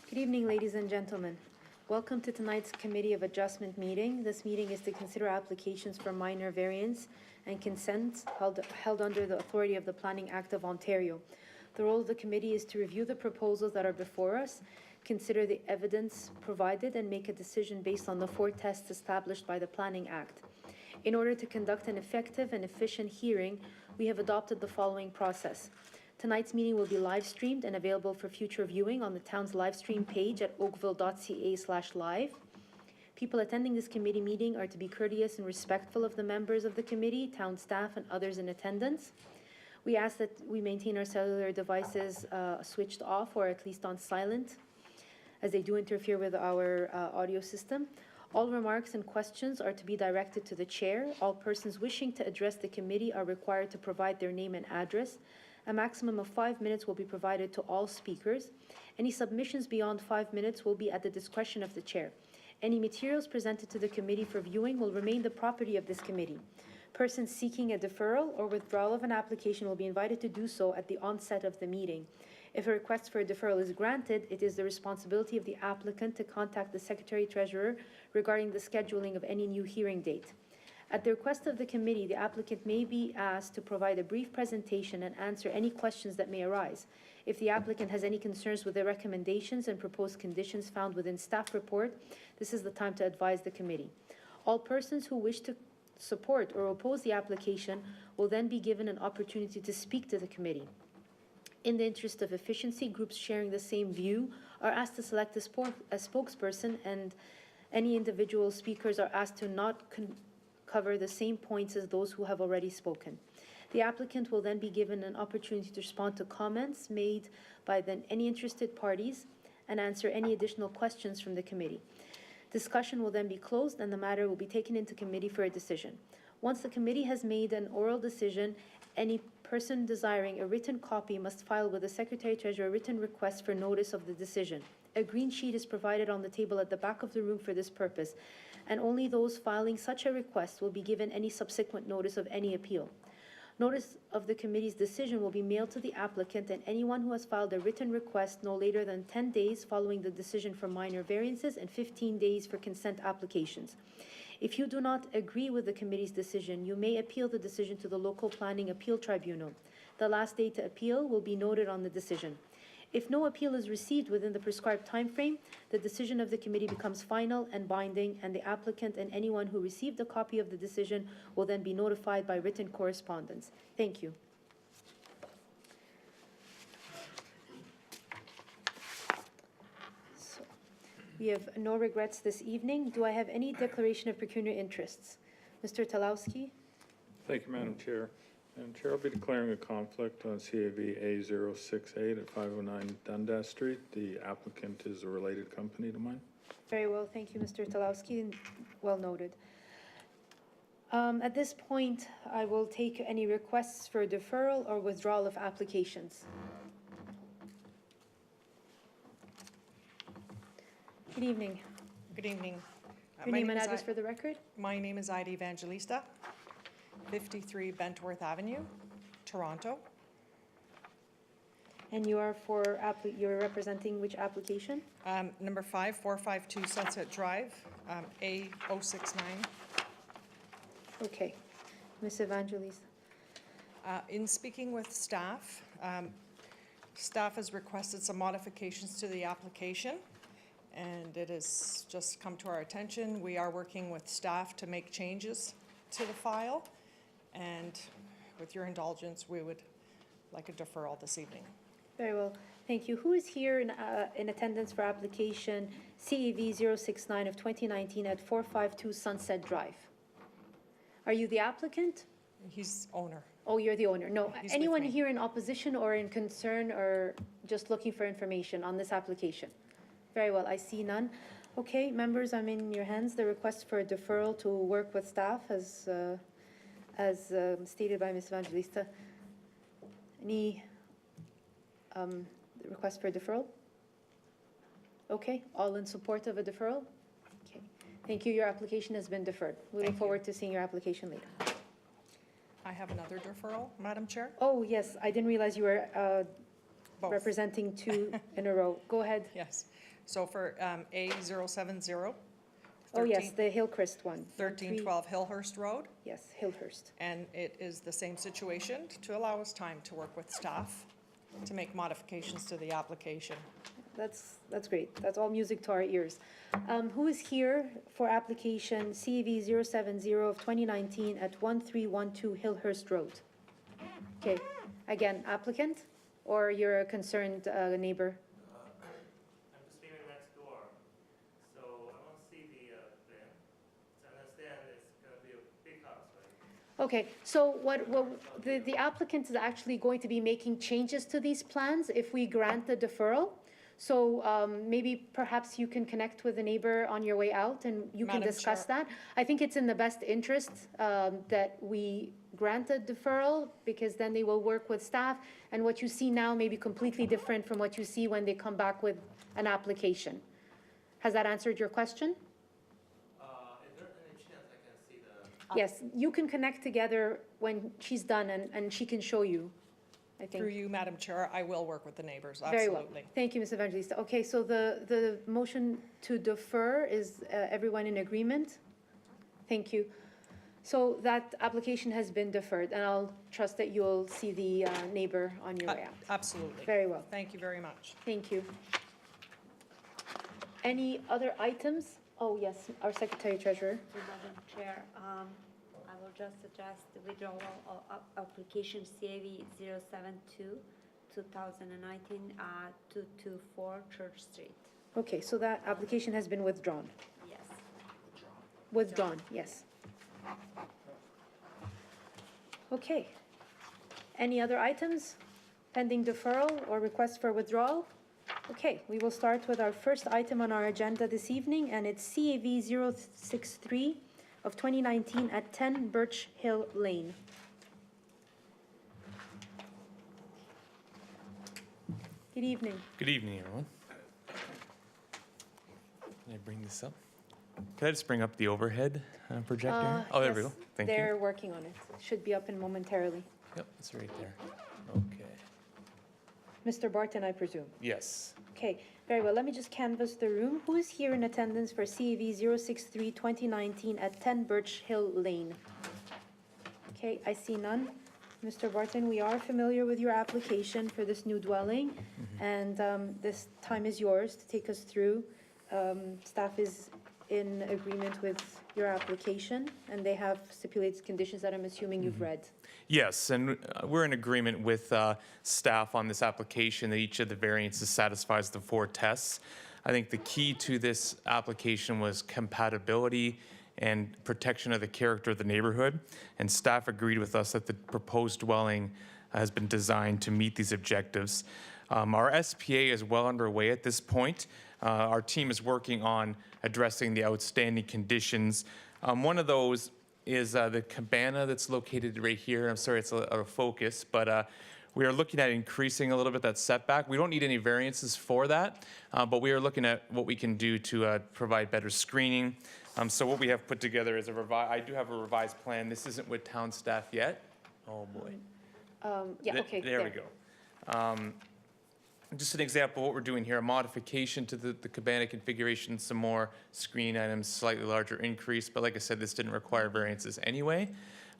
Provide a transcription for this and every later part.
Good evening, ladies and gentlemen. Welcome to tonight's Committee of Adjustment meeting. This meeting is to consider applications for minor variance and consents held under the authority of the Planning Act of Ontario. The role of the committee is to review the proposals that are before us, consider the evidence provided, and make a decision based on the 4 tests established by the Planning Act. In order to conduct an effective and efficient hearing, we have adopted the following process. Tonight's meeting will be live streamed and available for future viewing on the town's live stream page at oakville.ca/live. People attending this committee meeting are to be courteous and respectful of the members of the committee, town staff, and others in attendance. We ask that we maintain our cellular devices switched off or at least on silent, as they do interfere with our audio system. All remarks and questions are to be directed to the chair. All persons wishing to address the committee are required to provide their name and address. A maximum of 5 minutes will be provided to all speakers. Any submissions beyond 5 minutes will be at the discretion of the chair. Any materials presented to the committee for viewing will remain the property of this committee. Persons seeking a deferral or withdrawal of an application will be invited to do so at the onset of the meeting. If a request for a deferral is granted, it is the responsibility of the applicant to contact the Secretary-Treasurer regarding the scheduling of any new hearing date. At the request of the committee, the applicant may be asked to provide a brief presentation and answer any questions that may arise. If the applicant has any concerns with the recommendations and proposed conditions found within staff report, this is the time to advise the committee. All persons who wish to support or oppose the application will then be given an opportunity to speak to the committee. In the interest of efficiency, groups sharing the same view are asked to select a spokesperson, and any individual speakers are asked to not cover the same points as those who have already spoken. The applicant will then be given an opportunity to respond to comments made by any interested parties and answer any additional questions from the committee. Discussion will then be closed and the matter will be taken into committee for a decision. Once the committee has made an oral decision, any person desiring a written copy must file with the Secretary-Treasurer a written request for notice of the decision. A green sheet is provided on the table at the back of the room for this purpose, and only those filing such a request will be given any subsequent notice of any appeal. Notice of the committee's decision will be mailed to the applicant and anyone who has filed a written request no later than 10 days following the decision for minor variances and 15 days for consent applications. If you do not agree with the committee's decision, you may appeal the decision to the local planning appeal tribunal. The last day to appeal will be noted on the decision. If no appeal is received within the prescribed time frame, the decision of the committee becomes final and binding, and the applicant and anyone who received a copy of the decision will then be notified by written correspondence. Thank you. So, we have no regrets this evening. Do I have any declaration of pecuniary interests? Mr. Talowski? Thank you, Madam Chair. Madam Chair, I'll be declaring a conflict on CAV A068 at 509 Dundas Street. The applicant is a related company to mine. Very well, thank you, Mr. Talowski. Well noted. At this point, I will take any requests for deferral or withdrawal of applications. Good evening. Good evening. Your name and address for the record? My name is Ida Evangelista, 53 Bentworth Avenue, Toronto. And you are you're representing which application? Number 5452 Sunset Drive, A069. Okay. Ms. Evangelista. In speaking with staff, staff has requested some modifications to the application, and it has just come to our attention. We are working with staff to make changes to the file, and with your indulgence, we would like a deferral this evening. Very well, thank you. Who is here in attendance for application CAV 069 of 2019 at 452 Sunset Drive? Are you the applicant? He's owner. Oh, you're the owner. No, He's anyone with me. here in opposition or in concern or just looking for information on this application? Very well, I see none. Okay, members, I'm in your hands. The request for a deferral to work with staff as stated by Ms. Evangelista. Any request for a deferral? Okay, all in support of a deferral? Okay, thank you. Your application has been deferred. We look forward to seeing your application later. I have another deferral, Madam Chair. Oh, yes, I didn't realize you were Both. representing two in a row. Go ahead. Yes. So for A070. Oh, yes, the Hillcrest one. 1312 Hillhurst Road, Yes, Hillhurst. and it is the same situation to allow us time to work with staff to make modifications to the application. That's great. That's all music to our ears. Who is here for application CAV 070 of 2019 at 1312 Hillhurst Road? Okay, again, applicant, or you're a concerned neighbor? I'm just living next door, so I don't see the plan. To understand it's gonna be a big house, right? Okay, so what the applicant is actually going to be making changes to these plans if we grant the deferral. So maybe perhaps you can connect with the neighbor on your way out and you can Madam discuss Chair. that. I think it's in the best interest that we grant a deferral because then they will work with staff. And what you see now may be completely different from what you see when they come back with an application. Has that answered your question? Is there any chance I can see the? Yes, you can connect together when she's done and she can show you, I think. Through you, Madam Chair, I will work with the neighbors, Very well. absolutely. Thank you, Ms. Evangelista. Okay, so the motion to defer, is everyone in agreement? Thank you. So that application has been deferred, and I'll trust that you'll see the neighbor on your way out. Absolutely. Very well. Thank you very much. Thank you. Any other items? Oh, yes, our Secretary Treasurer. Madam Chair, I will just suggest the withdrawal of application CAV 072, 2019, 224 Church Street. Okay, so that application has been withdrawn. Yes. Withdrawn, yes. Okay. Any other items pending deferral or request for withdrawal? Okay, we will start with our first item on our agenda this evening, and it's CAV 063 of 2019 at 10 Birch Hill Lane. Good evening. Good evening, everyone. Can I bring this up? Could I just bring up the overhead projector? Oh, there we Yes, go. Thank They're you. working on it. Should be up in momentarily. Yep, it's right there. Okay. Mr. Barton, I presume. Yes. Okay, very well. Let me just canvass the room. Who is here in attendance for CAV 063 2019 at 10 Birch Hill Lane? Okay, I see none. Mr. Barton, we are familiar with your application for this new dwelling, and this time is yours to take us through. Staff is in agreement with your application, and they have stipulated conditions that I'm assuming you've read. Yes, and we're in agreement with staff on this application that each of the variances satisfies the 4 tests. I think the key to this application was compatibility and protection of the character of the neighborhood, and staff agreed with us that the proposed dwelling has been designed to meet these objectives. Our SPA is well underway at this point. Our team is working on addressing the outstanding conditions. One of those is the cabana that's located right here. I'm sorry, it's out of focus, but we are looking at increasing a little bit that setback. We don't need any variances for that, but we are looking at what we can do to provide better screening. So what we have put together is I do have a revised plan. This isn't with town staff yet. Oh, boy. Yeah, okay. There we go. Just an example of what we're doing here, a modification to the cabana configuration, some more screen items, slightly larger increase. But like I said, this didn't require variances anyway.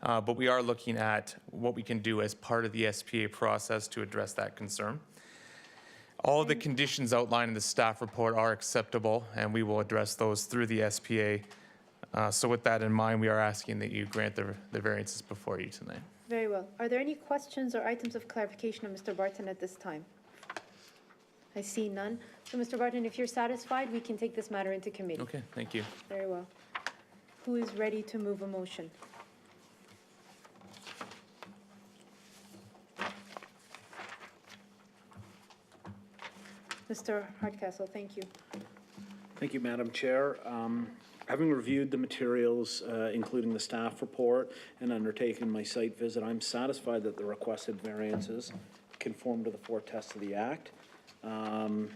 But we are looking at what we can do as part of the SPA process to address that concern. All of the conditions outlined in the staff report are acceptable, and we will address those through the SPA. So with that in mind, we are asking that you grant the variances before you tonight. Very well. Are there any questions or items of clarification of Mr. Barton at this time? I see none. So, Mr. Barton, if you're satisfied, we can take this matter into committee. Okay, thank you. Very well. Who is ready to move a motion? Mr. Hardcastle, thank you. Thank you, Madam Chair. Having reviewed the materials, including the staff report, and undertaken my site visit, I'm satisfied that the requested variances conform to the 4 tests of the Act. On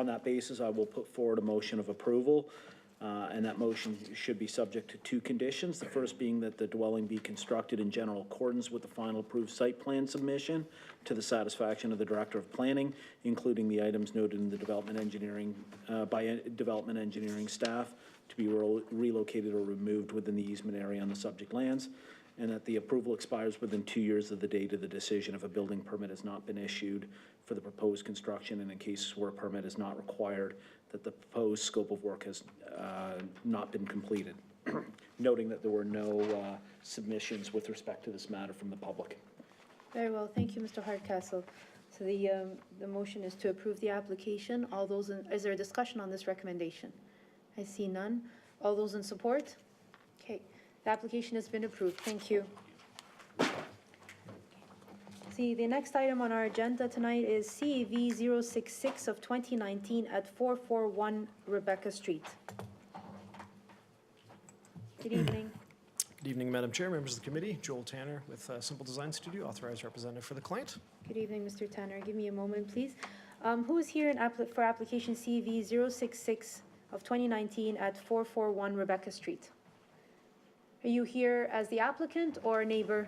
that basis, I will put forward a motion of approval. And that motion should be subject to 2 conditions. The first being that the dwelling be constructed in general accordance with the final approved site plan submission to the satisfaction of the Director of Planning, including the items noted in the development engineering, by development engineering staff to be relocated or removed within the easement area on the subject lands, and that the approval expires within 2 years of the date of the decision if a building permit has not been issued for the proposed construction, and in cases where a permit is not required, that the proposed scope of work has not been completed. Noting that there were no submissions with respect to this matter from the public. Very well, thank you, Mr. Hardcastle. So the motion is to approve the application. All those is there a discussion on this recommendation? I see none. All those in support? Okay, the application has been approved. Thank you. See, the next item on our agenda tonight is CAV 066 of 2019 at 441 Rebecca Street. Good evening. Good evening, Madam Chair, members of the committee. Joel Tanner with Simple Design Studio, authorized representative for the client. Good evening, Mr. Tanner. Give me a moment, please. Who is here for application CAV 066 of 2019 at 441 Rebecca Street? Are you here as the applicant or a neighbor?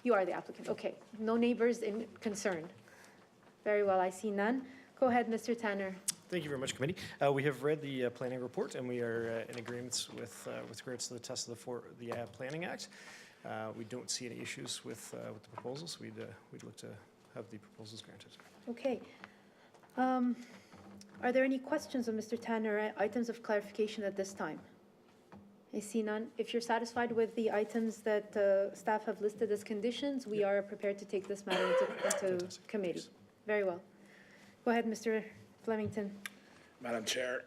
You are the applicant, okay. No neighbors in concern. Very well, I see none. Go ahead, Mr. Tanner. Thank you very much, committee. We have read the planning report, and we are in agreement with regards to the test of the Planning Act. We don't see any issues with the proposals. We'd look to have the proposals granted. Okay. Are there any questions of Mr. Tanner, items of clarification at this time? I see none. If you're satisfied with the items that staff have listed as conditions, we are prepared to take this matter into committee. Very well. Go ahead, Mr. Flemington. Madam Chair,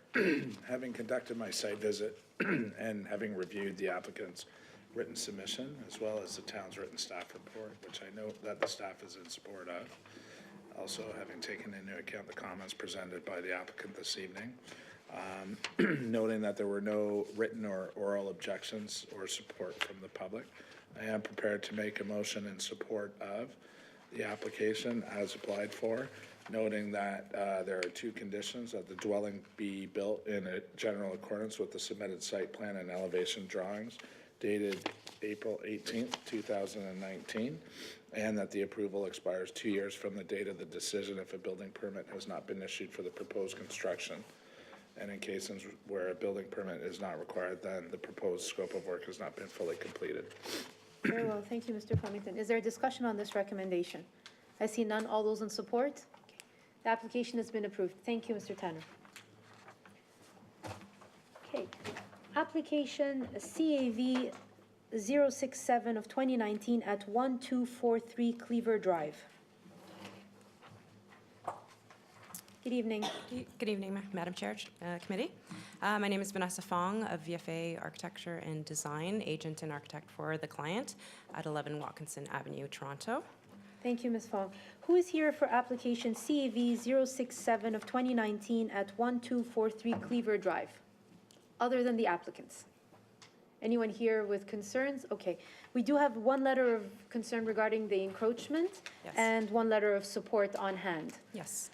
having conducted my site visit and having reviewed the applicant's written submission, as well as the town's written staff report, which I know that the staff is in support of, also having taken into account the comments presented by the applicant this evening, noting that there were no written or oral objections or support from the public, I am prepared to make a motion in support of the application as applied for, noting that there are 2 conditions: that the dwelling be built in a general accordance with the submitted site plan and elevation drawings dated April 18th, 2019, and that the approval expires 2 years from the date of the decision if a building permit has not been issued for the proposed construction. And in cases where a building permit is not required, then the proposed scope of work has not been fully completed. Very well, thank you, Mr. Flemington. Is there a discussion on this recommendation? I see none. All those in support? Okay. The application has been approved. Thank you, Mr. Tanner. Okay. Application CAV 067 of 2019 at 1243 Cleaver Drive. Good evening. Good evening, Madam Chair, Committee. My name is Vanessa Fong of VFA Architecture and Design, agent and architect for the client at 11 Watkinson Avenue, Toronto. Thank you, Ms. Fong. Who is here for application CAV 067 of 2019 at 1243 Cleaver Drive, other than the applicants? Anyone here with concerns? Okay. We do have 1 letter of concern regarding the encroachment. Yes. And 1 letter of support on hand. Yes.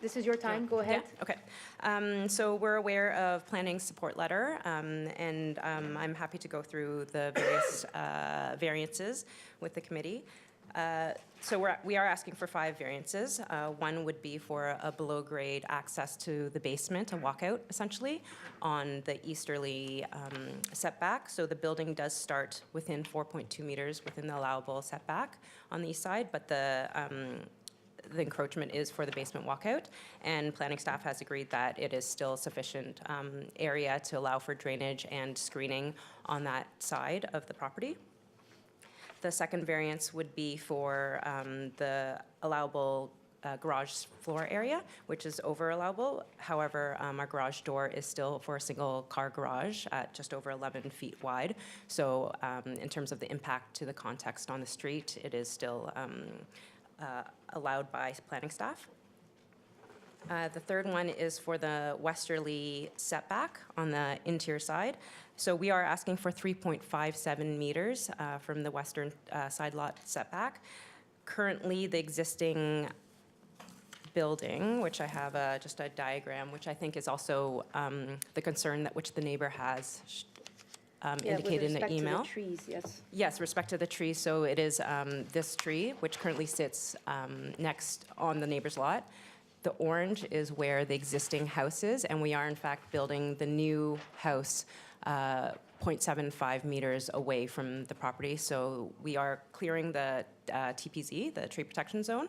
This is your time, go ahead. Yeah, okay. So we're aware of planning support letter, and I'm happy to go through the various variances with the committee. So we are asking for 5 variances. 1 would be for a below-grade access to the basement, a walkout, essentially, on the easterly setback. So the building does start within 4.2 meters within the allowable setback on the east side, but the encroachment is for the basement walkout, and planning staff has agreed that it is still sufficient area to allow for drainage and screening on that side of the property. The second variance would be for the allowable garage floor area, which is over allowable. However, our garage door is still for a single car garage at just over 11 feet wide. So in terms of the impact to the context on the street, it is still allowed by planning staff. The third one is for the westerly setback on the interior side. So we are asking for 3.57 meters from the western side lot setback. Currently, the existing building, which I have just a diagram, which I think is also the concern that which the neighbor has indicated in the email. With respect to the trees, yes. Yes, respect to the tree. So it is this tree, which currently sits next on the neighbor's lot. The orange is where the existing house is, and we are in fact building the new house 0.75 meters away from the property. So we are clearing the TPZ, the tree protection zone,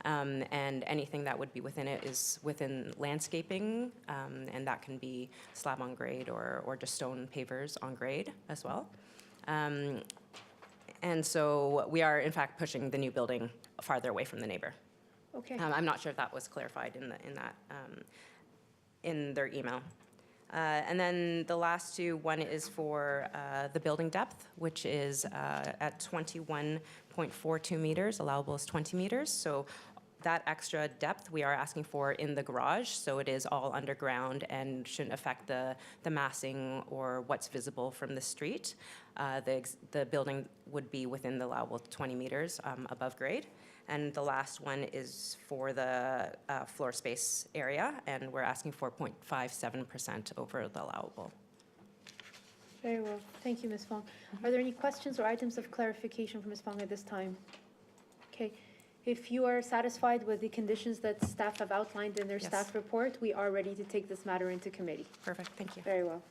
and anything that would be within it is within landscaping, and that can be slab on grade or just stone pavers on grade as well. And so we are in fact pushing the new building farther away from the neighbor. Okay. I'm not sure if that was clarified in their email. And then the last two, one is for the building depth, which is at 21.42 meters, allowable is 20 meters. So that extra depth we are asking for in the garage, so it is all underground and shouldn't affect the massing or what's visible from the street. The building would be within the allowable 20 meters above grade. And the last one is for the floor space area, and we're asking for 0.57% over the allowable. Very well. Thank you, Ms. Fong. Are there any questions or items of clarification from Ms. Fong at this time? Okay. If you are satisfied with the conditions that staff have outlined in their Yes. staff report, we are ready to take this matter into committee. Perfect, thank you. Very well.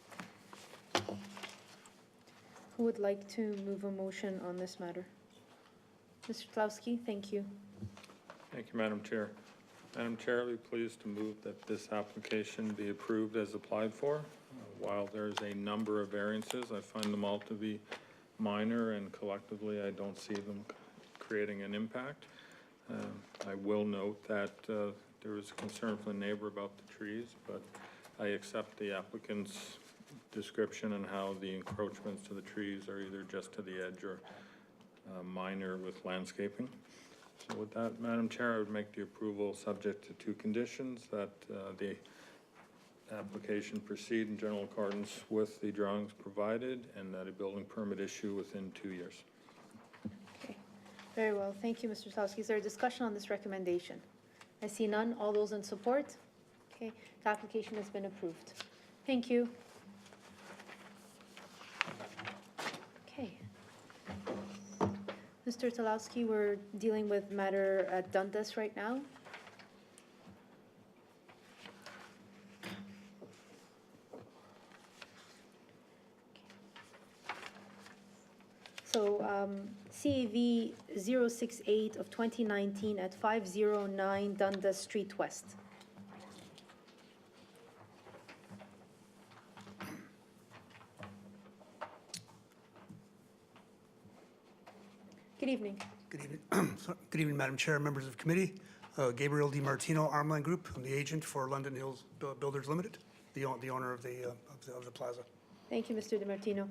Who would like to move a motion on this matter? Mr. Tlowski, thank you. Thank you, Madam Chair. Madam Chair, I'd be pleased to move that this application be approved as applied for. While there's a number of variances, I find them all to be minor, and collectively, I don't see them creating an impact. I will note that there is concern from the neighbor about the trees, but I accept the applicant's description and how the encroachments to the trees are either just to the edge or minor with landscaping. So with that, Madam Chair, I would make the approval subject to two conditions: that the application proceed in general accordance with the drawings provided, and that a building permit issue within 2 years. Okay. Very well. Thank you, Mr. Tlowski. Is there a discussion on this recommendation? I see none. All those in support? Okay. The application has been approved. Thank you. Okay. Mr. Tlowski, we're dealing with matter at Dundas right now. So, CAV 068 of 2019 at 509 Dundas Street West. Good evening. Good evening. Good evening, Madam Chair, members of committee. Gabriel DiMartino, Armline Group. I'm the agent for London Hills Builders Limited, the owner of the plaza. Thank you, Mr. DiMartino.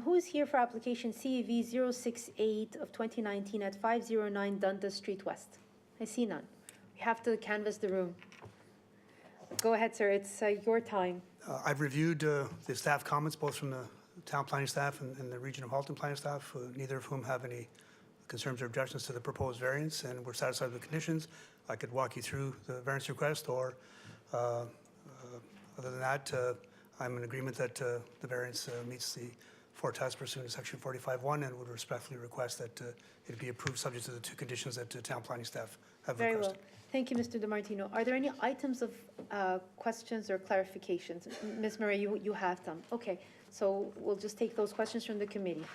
Who is here for application CAV 068 of 2019 at 509 Dundas Street West? I see none. We have to canvass the room. Go ahead, sir. It's your time. I've reviewed the staff comments, both from the town planning staff and the region of Halton planning staff, neither of whom have any concerns or objections to the proposed variance, and we're satisfied with the conditions. I could walk you through the variance request, or other than that, I'm in agreement that the variance meets the four tests pursuant to section 45(1), and would respectfully request that it be approved subject to the two conditions that the town planning staff have Very requested. well. Thank you, Mr. DiMartino. Are there any items of questions or clarifications? Ms. Murray, you have them. Okay, so we'll just take those questions from the committee.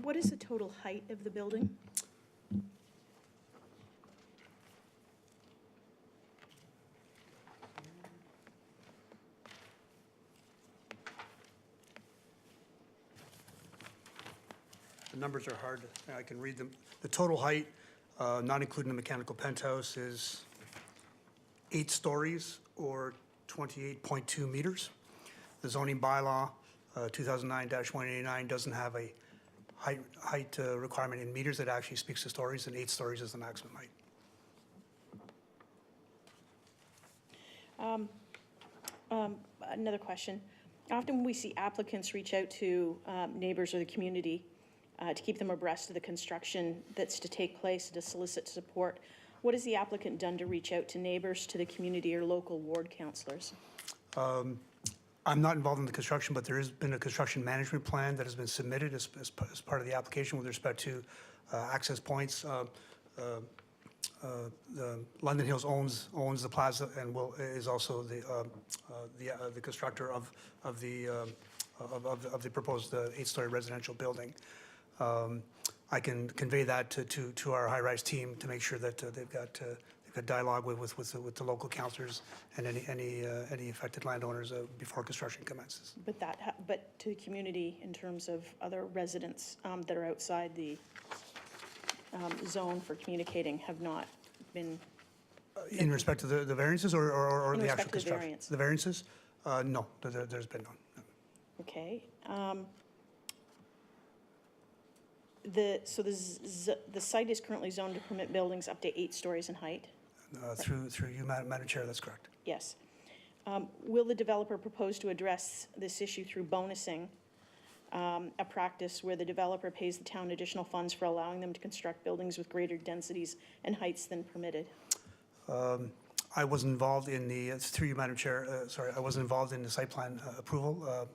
What is the total height of the building? The numbers are hard, I can read them. The total height, not including the mechanical penthouse, is 8 stories or 28.2 meters. The zoning bylaw, 2009-189, doesn't have a height requirement in meters. It actually speaks to stories, and 8 stories is the maximum height. Another question. Often we see applicants reach out to neighbors or the community to keep them abreast of the construction that's to take place, to solicit support. What has the applicant done to reach out to neighbors, to the community, or local ward councillors? I'm not involved in the construction, but there has been a construction management plan that has been submitted as part of the application with respect to access points. London Hills owns the plaza and is also the constructor of the proposed 8-story residential building. I can convey that to our high-rise team to make sure that they've got dialogue with the local councillors and any affected landowners before construction commences. But to the community in terms of other residents that are outside the zone for communicating have not been. In respect to the variances or In the respect actual to the construction? variance. The variances? No, there's been none. No. Okay. So the site is currently zoned to permit buildings up to 8 stories in height? Through you, Madam Chair, that's correct. Yes. Will the developer propose to address this issue through bonusing, a practice where the developer pays the town additional funds for allowing them to construct buildings with greater densities and heights than permitted? I was involved in through you, Madam Chair, I wasn't involved in the site plan approval.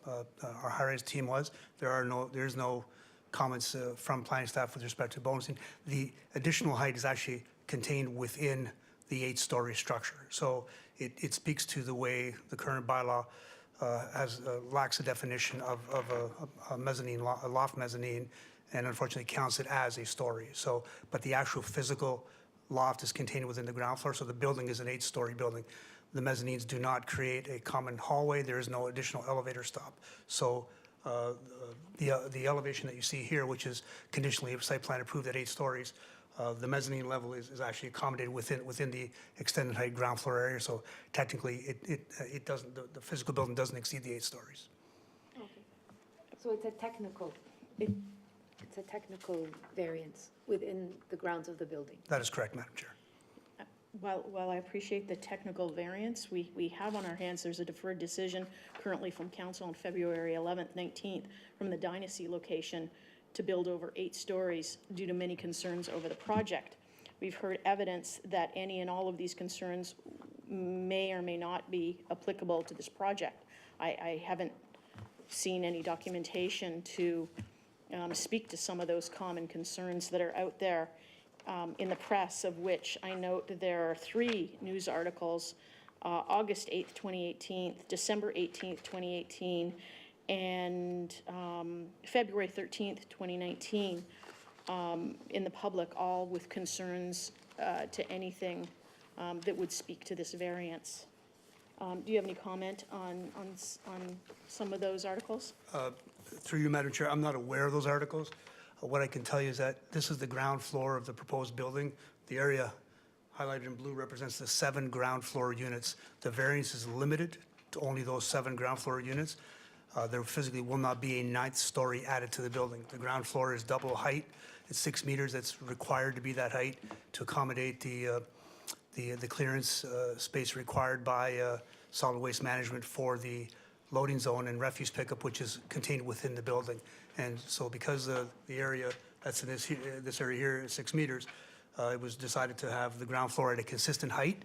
Our high-rise team was. There's no comments from planning staff with respect to bonusing. The additional height is actually contained within the 8-story structure. So it speaks to the way the current bylaw lacks a definition of a mezzanine, a loft mezzanine, and unfortunately counts it as a story. So, but the actual physical loft is contained within the ground floor, so the building is an 8-story building. The mezzanines do not create a common hallway. There is no additional elevator stop. So the elevation that you see here, which is conditionally site plan approved at 8 stories, the mezzanine level is actually accommodated within the extended height ground floor area. So technically, it doesn't, the physical building doesn't exceed the 8 stories. Okay. So it's a technical variance within the grounds of the building. That is correct, Madam Chair. While I appreciate the technical variance, we have on our hands, there's a deferred decision currently from council on February 11th, 19th, from the Dynasty location to build over 8 stories due to many concerns over the project. We've heard evidence that any and all of these concerns may or may not be applicable to this project. I haven't seen any documentation to speak to some of those common concerns that are out there in the press, of which I note there are 3 news articles, August 8th, 2018, December 18th, 2018, and February 13th, 2019, in the public, all with concerns to anything that would speak to this variance. Do you have any comment on some of those articles? Through you, Madam Chair, I'm not aware of those articles. What I can tell you is that this is the ground floor of the proposed building. The area highlighted in blue represents the 7 ground floor units. The variance is limited to only those 7 ground floor units. There physically will not be a 9th story added to the building. The ground floor is double height. It's 6 meters. That's required to be that height to accommodate the clearance space required by solid waste management for the loading zone and refuse pickup, which is contained within the building. And so because the area that's in this area here is 6 meters, it was decided to have the ground floor at a consistent height,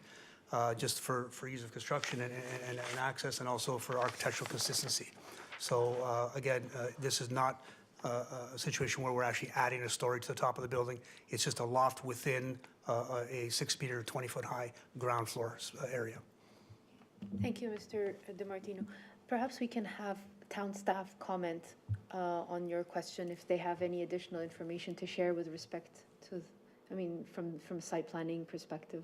just for ease of construction and access, and also for architectural consistency. So again, this is not a situation where we're actually adding a story to the top of the building. It's just a loft within a 6 meter, 20-foot high ground floor area. Thank you, Mr. DiMartino. Perhaps we can have town staff comment on your question if they have any additional information to share with respect to, from site planning perspective.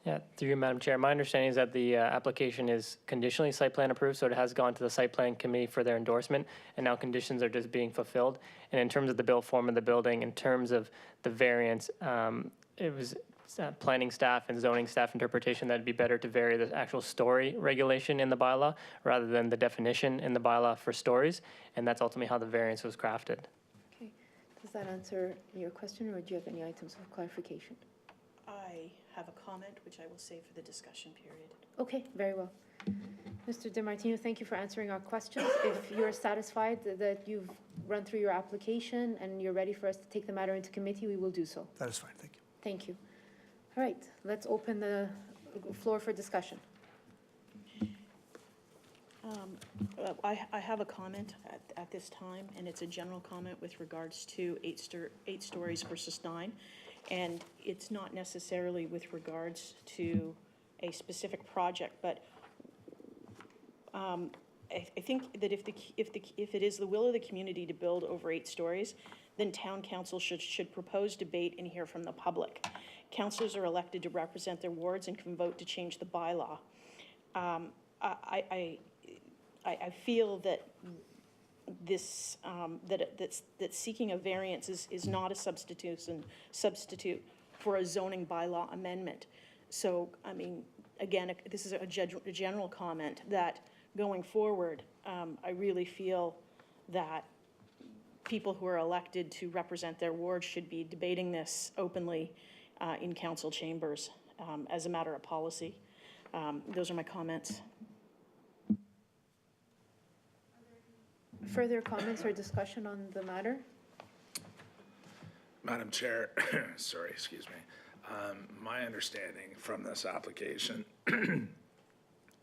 Yeah, through you, Madam Chair. My understanding is that the application is conditionally site plan approved, so it has gone to the site plan committee for their endorsement, and now conditions are just being fulfilled. And in terms of the build form of the building, in terms of the variance, it was planning staff and zoning staff interpretation that it'd be better to vary the actual story regulation in the bylaw rather than the definition in the bylaw for stories, and that's ultimately how the variance was crafted. Okay, does that answer your question, or do you have any items of clarification? I have a comment, which I will save for the discussion period. Okay, very well. Mr. DiMartino, thank you for answering our questions. If you're satisfied that you've run through your application and you're ready for us to take the matter into committee, we will do so. That is fine, thank you. Thank you. All right, let's open the floor for discussion. I have a comment at this time, and it's a general comment with regards to eight stories versus 9. And it's not necessarily with regards to a specific project, but I think that if it is the will of the community to build over 8 stories, then town council should propose debate and hear from the public. Councilors are elected to represent their wards and can vote to change the bylaw. I feel that this, that seeking a variance is not a substitute for a zoning bylaw amendment. So, I mean, again, this is a general comment that going forward, I really feel that people who are elected to represent their ward should be debating this openly in council chambers as a matter of policy. Those are my comments. Further comments or discussion on the matter? Madam Chair, sorry, excuse me. My understanding from this application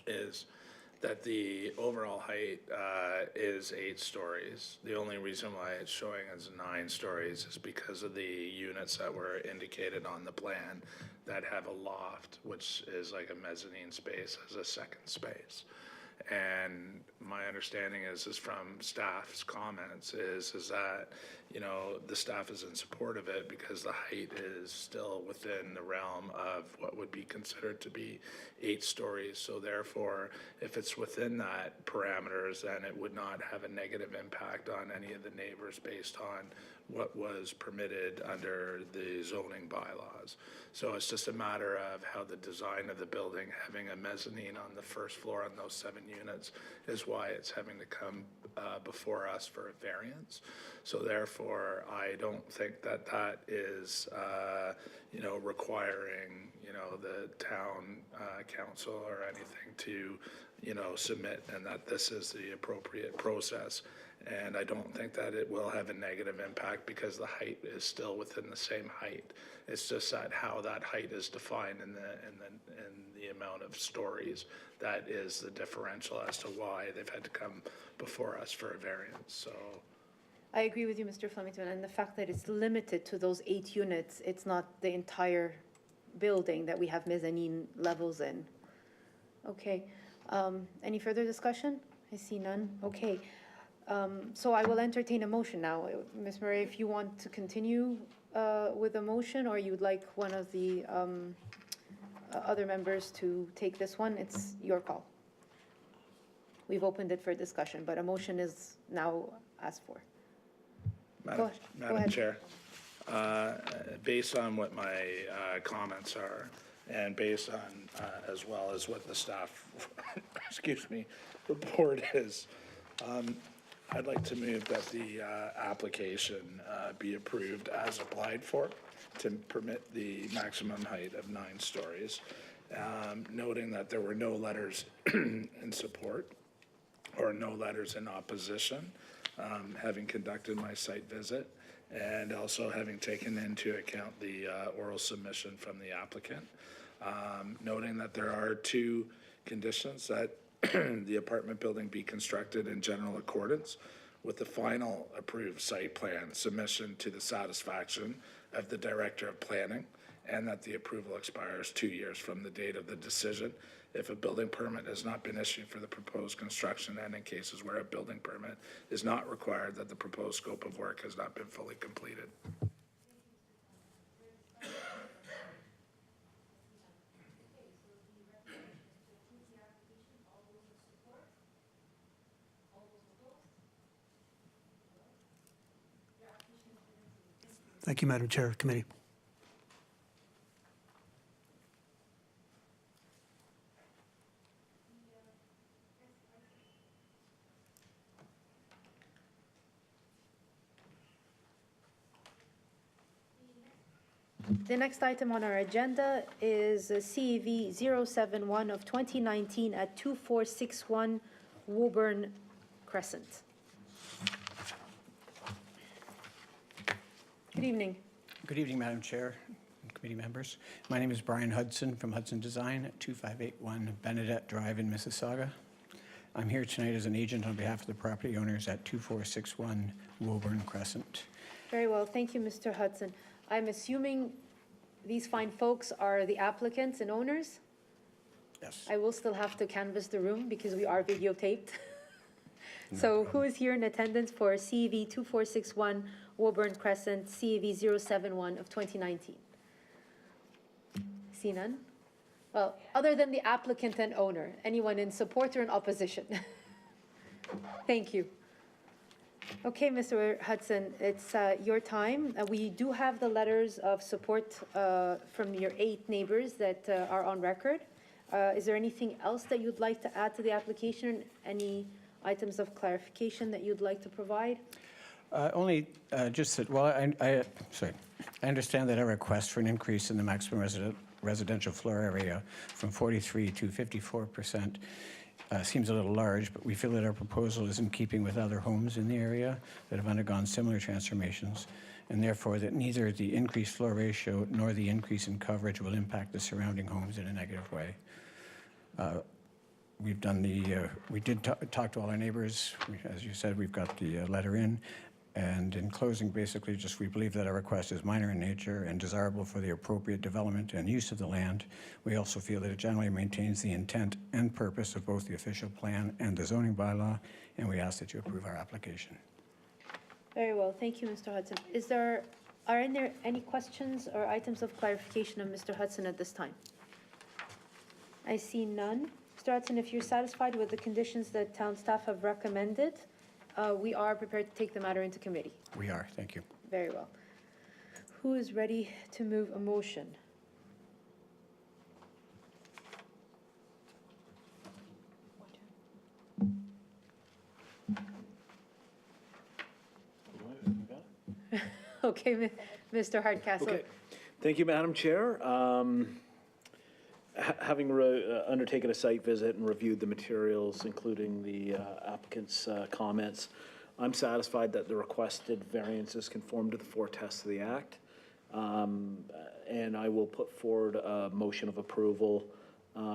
is that the overall height is 8 stories. The only reason why it's showing as 9 stories is because of the units that were indicated on the plan that have a loft, which is like a mezzanine space as a second space. And my understanding is from staff's comments is that, you know, the staff is in support of it because the height is still within the realm of what would be considered to be 8 stories. So therefore, if it's within that parameters, then it would not have a negative impact on any of the neighbors based on what was permitted under the zoning bylaws. So it's just a matter of how the design of the building, having a mezzanine on the first floor on those 7 units, is why it's having to come before us for a variance. So therefore, I don't think that that is, you know, requiring, you know, the town council or anything to, you know, submit, and that this is the appropriate process. And I don't think that it will have a negative impact because the height is still within the same height. It's just that how that height is defined in the amount of stories, that is the differential as to why they've had to come before us for a variance. So I agree with you, Mr. Flemington, and the fact that it's limited to those 8 units, it's not the entire building that we have mezzanine levels in. Okay, any further discussion? I see none. Okay. So I will entertain a motion now. Ms. Murray, if you want to continue with the motion, or you'd like one of the other members to take this one, it's your call. We've opened it for discussion, but a motion is now asked for. Madam Chair, based on what my comments are, and based on as well as what the staff, excuse me, report is, I'd like to move that the application be approved as applied for to permit the maximum height of 9 stories, noting that there were no letters in support or no letters in opposition, having conducted my site visit, and also having taken into account the oral submission from the applicant, noting that there are 2 conditions: that the apartment building be constructed in general accordance with the final approved site plan submission to the satisfaction of the Director of Planning, and that the approval expires 2 years from the date of the decision if a building permit has not been issued for the proposed construction, and in cases where a building permit is not required, that the proposed scope of work has not been fully completed. Thank you, Madam Chair, Committee. The next item on our agenda is CAV 071 of 2019 at 2461 Woburn Crescent. Good evening. Good evening, Madam Chair, committee members. My name is Brian Hudson from Hudson Design at 2581 Benedette Drive in Mississauga. I'm here tonight as an agent on behalf of the property owners at 2461 Woburn Crescent. Very well, thank you, Mr. Hudson. I'm assuming these fine folks are the applicants and owners? Yes. I will still have to canvass the room because we are videotaped. So who is here in attendance for CEV 2461 Woburn Crescent, CEV 071 of 2019? See none? Well, other than the applicant and owner, anyone in support or in opposition? Thank you. Okay, Mr. Hudson, it's your time. We do have the letters of support from your 8 neighbors that are on record. Is there anything else that you'd like to add to the application? Any items of clarification that you'd like to provide? Only just that, well, I understand that a request for an increase in the maximum residential floor area from 43 to 54% seems a little large, but we feel that our proposal is in keeping with other homes in the area that have undergone similar transformations, and therefore that neither the increased floor ratio nor the increase in coverage will impact the surrounding homes in a negative way. We did talk to all our neighbors. As you said, we've got the letter in. And in closing, basically, just we believe that our request is minor in nature and desirable for the appropriate development and use of the land. We also feel that it generally maintains the intent and purpose of both the official plan and the zoning bylaw, and we ask that you approve our application. Very well, thank you, Mr. Hudson. Are there any questions or items of clarification of Mr. Hudson at this time? I see none. Mr. Hudson, if you're satisfied with the conditions that town staff have recommended, we are prepared to take the matter into committee. We are, thank you. Very well. Who is ready to move a motion? Okay, Mr. Hardcastle. Okay. Thank you, Madam Chair. Having undertaken a site visit and reviewed the materials, including the applicant's comments, I'm satisfied that the requested variances conform to the 4 tests of the Act. And I will put forward a motion of approval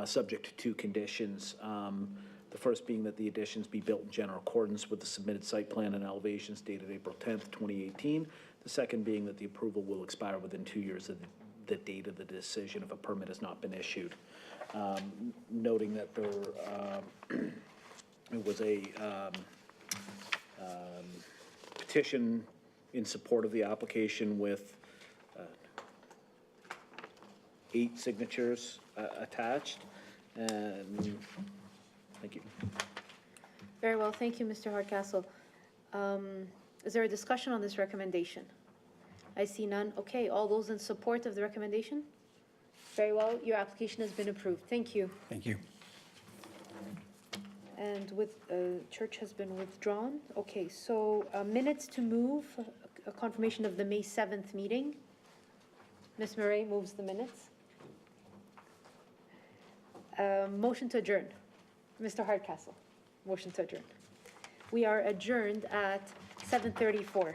subject to 2 conditions. The first being that the additions be built in general accordance with the submitted site plan and elevations dated April 10th, 2018. The second being that the approval will expire within 2 years of the date of the decision if a permit has not been issued. Noting that there was a petition in support of the application with 8 signatures attached. And thank you. Very well, thank you, Mr. Hardcastle. Is there a discussion on this recommendation? I see none. Okay, all those in support of the recommendation? Very well, your application has been approved. Thank you. Thank you. And church has been withdrawn. Okay, so minutes to move, a confirmation of the May 7th meeting. Ms. Murray moves the minutes. Motion to adjourn. Mr. Hardcastle, motion to adjourn. We are adjourned at 7:34.